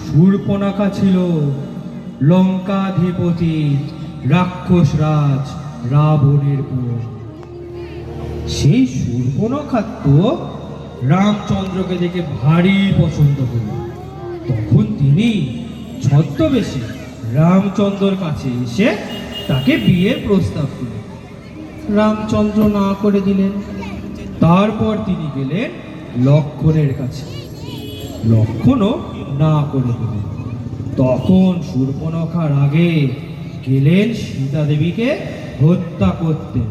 শূর্পণখা ছিল লঙ্কাধিপতি রাক্ষস রাজ রাবণের বোন। সেই শূর্পণখা তো রামচন্দ্রকে দেখে ভারী পছন্দ হল। তখন তিনি ছদ্মবেশে রামচন্দ্রর কাছে এসে তাকে বিয়ের প্রস্তাব দিলেন। রামচন্দ্র না করে দিলেন। তারপর তিনি গেলেন লক্ষ্মণের কাছে। লক্ষ্মণও না করে দিলেন। তখন শূর্পণখার আগে গেলেন সীতা দেবীকে হত্যা করতে।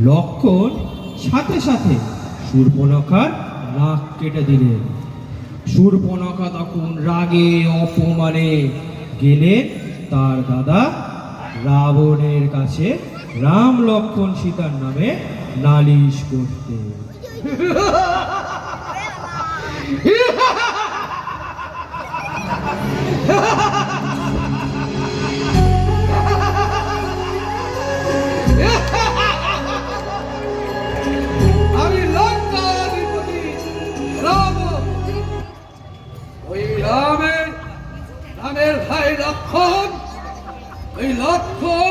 লক্ষ্মণ সাথে সাথে শূর্পণখার নাক কেটে দিলেন। শূর্পণখা তখন রাগে অপমানে গেলেন তার দাদা রাবণের কাছে রাম লক্ষ্মণ সীতার নামে নালিশ করতে। আমি লঙ্কাধিপতি রাবণ, ওই রামের ভাই লক্ষ্মণ, ওই লক্ষ্মণ